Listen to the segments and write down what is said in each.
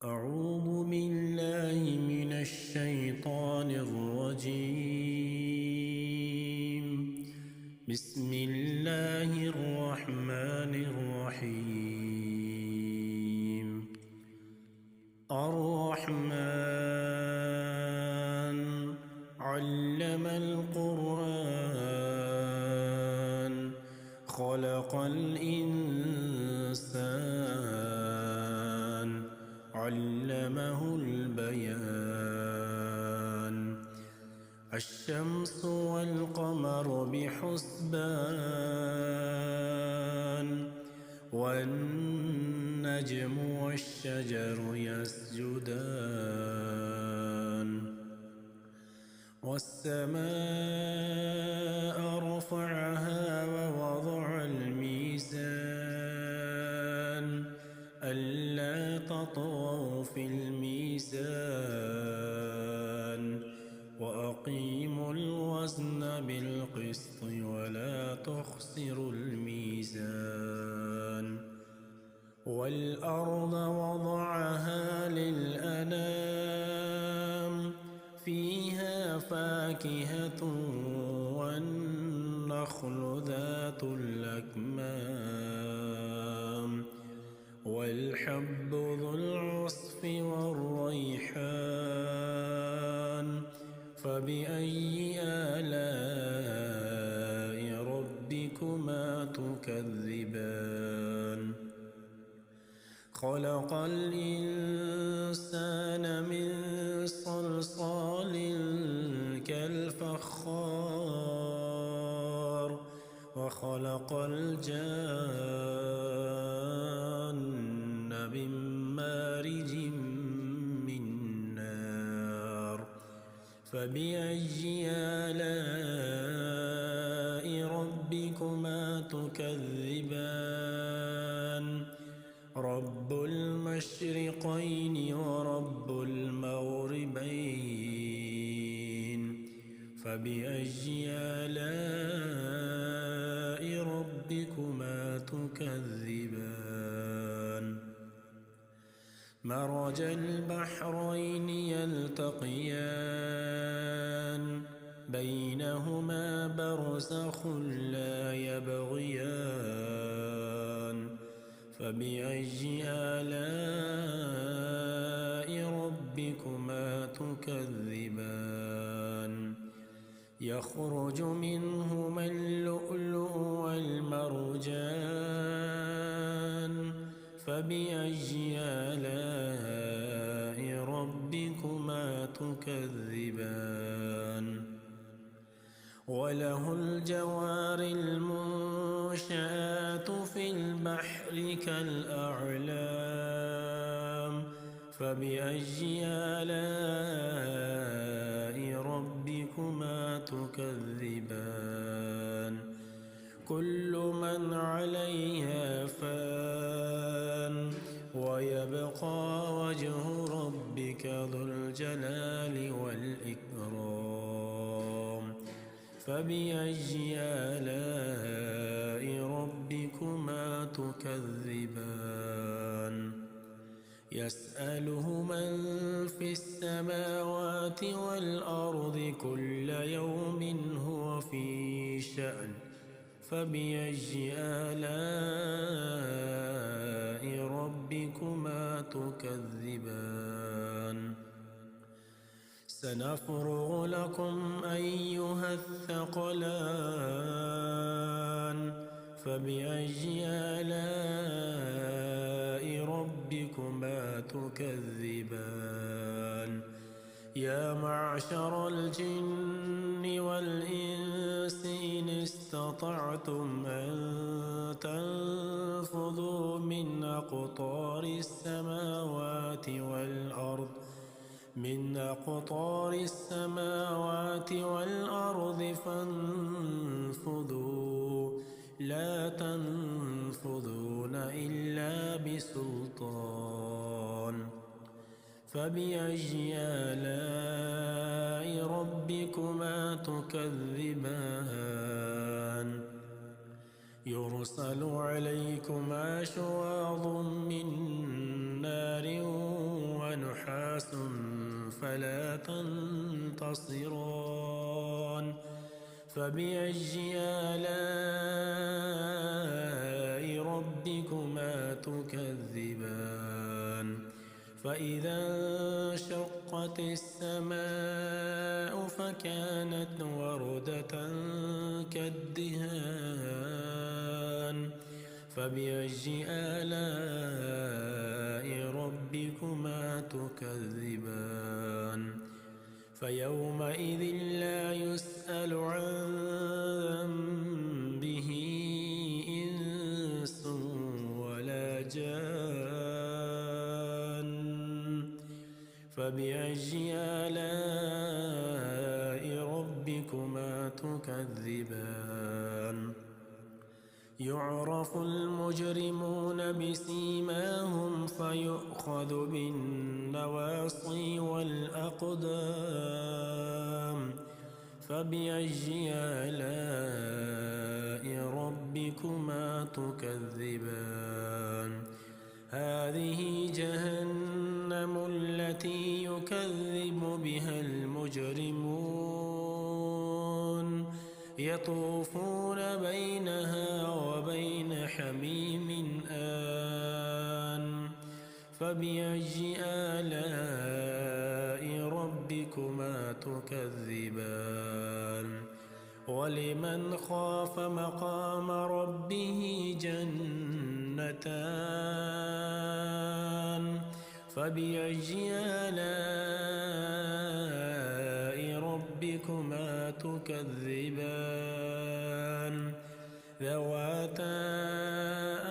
أعوذ بالله من الشيطان الرجيم. بسم الله الرحمن الرحيم. الرحمن علم القرآن خلق الإنسان علمه البيان. الشمس والقمر بحسبان والنجم والشجر يسجدان والسماء رفعها ووضع الميزان ألا تطغوا في الميزان وأقيموا الوزن بالقسط ولا تخسروا الميزان. والأرض وضعها للأنام فيها فاكهة والنخل ذات الأكمام والحب ذو العصف والريحان. فبأي آلاء ربكما تكذبان؟ خلق الإنسان من صلصال كالفخار وخلق الجان من مارج من نار. فبأي آلاء ربكما تكذبان؟ رب المشرقين ورب المغربين. فبأي آلاء ربكما تكذبان؟ مرج البحرين يلتقيان بينهما برزخ لا يبغيان. فبأي آلاء ربكما تكذبان؟ يخرج منهما اللؤلؤ والمرجان. فبأي آلاء ربكما تكذبان؟ وله الجوار المنشآت في البحر كالأعلام. فبأي آلاء ربكما تكذبان؟ كل من عليها فان ويبقى وجه ربك ذو الجلال والإكرام. فبأي آلاء ربكما تكذبان؟ يسأله من في السماوات والأرض كل يوم هو في شأن. فبأي آلاء ربكما تكذبان؟ سنفرغ لكم أيها الثقلان. فبأي آلاء ربكما تكذبان؟ يا معشر الجن والإنس إن استطعتم أن تنفذوا من أقطار السماوات والأرض فانفذوا لا تنفذون إلا بسلطان. فبأي آلاء ربكما تكذبان؟ يرسل عليكما شواظ من نار عبس فلا تنتصران فبأي آلاء ربكما تكذبان فإذا انشقت السماء فكانت وردة كالدهان فبأي آلاء ربكما تكذبان فيومئذ لا يسأل عن ذنبه إنس ولا جان فبأي آلاء ربكما تكذبان يعرف المجرمون بسيماهم فيؤخذ بالنواصي والأقدام فبأي آلاء ربكما تكذبان هذه جهنم التي يكذب بها المجرمون يطوفون بينها وبين حميم آن فبأي آلاء ربكما تكذبان ولمن خاف مقام ربه جنتان فبأي آلاء ربكما تكذبان ذواتا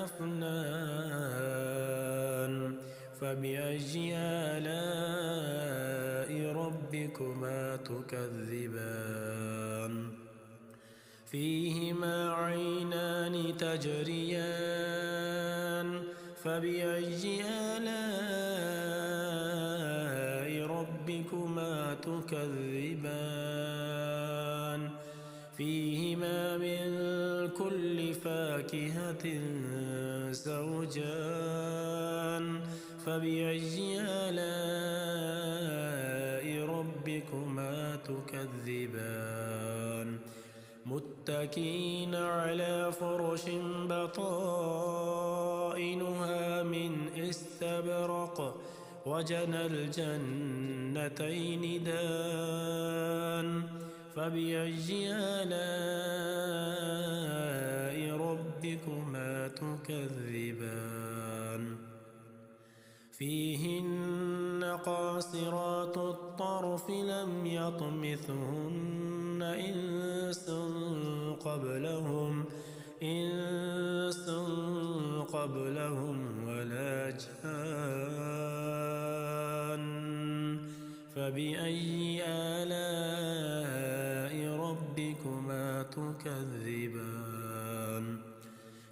أفنان فبأي آلاء ربكما تكذبان فيهما عينان تجريان فبأي آلاء ربكما تكذبان فيهما من كل فاكهة زوجان فبأي آلاء ربكما تكذبان متكئين على فرش بطائنها من استبرق وجنى الجنتين دان فبأي آلاء ربكما تكذبان فيهن قاصرات الطرف لم يطمثهن إنس قبلهم ولا جان فبأي آلاء ربكما تكذبان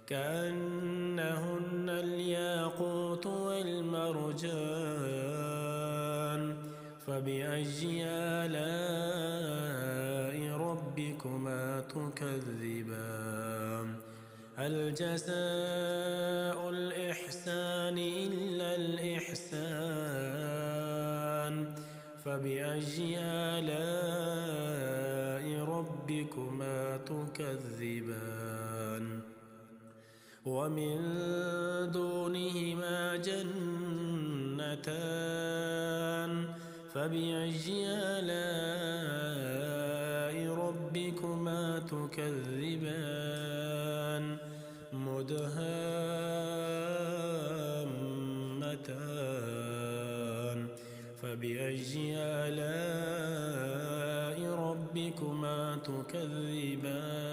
كأنهن الياقوت والمرجان فبأي آلاء ربكما تكذبان هل جزاء الإحسان إلا الإحسان فبأي آلاء ربكما تكذبان ومن دونهما جنتان فبأي آلاء ربكما تكذبان مدهامتان فبأي آلاء ربكما تكذبان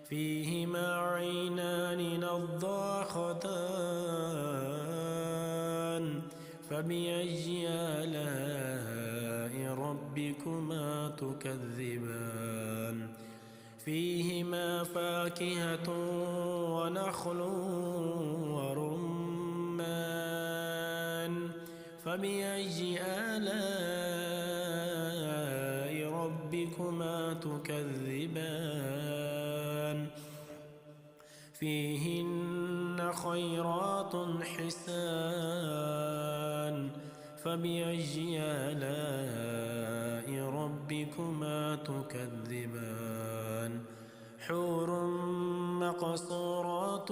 فيهما عينان نضاختان فبأي آلاء ربكما تكذبان فيهما فاكهة ونخل ورمان فبأي آلاء ربكما تكذبان فيهن خيرات حسان فبأي آلاء ربكما تكذبان حور مقصورات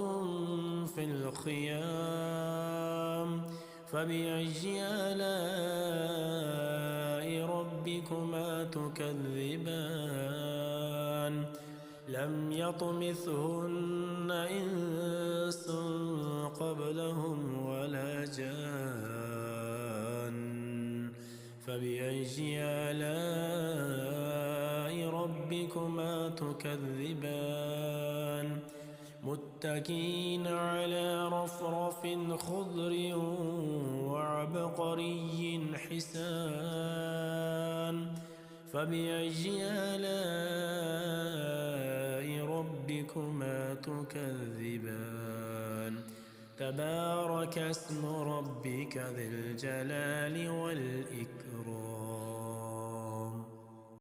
في الخيام فبأي آلاء ربكما تكذبان لم يطمثهن إنس قبلهم ولا جان فبأي آلاء ربكما تكذبان متكئين على رفرف خضر وعبقري حسان فبأي آلاء ربكما تكذبان تبارك اسم ربك ذي الجلال والإكرام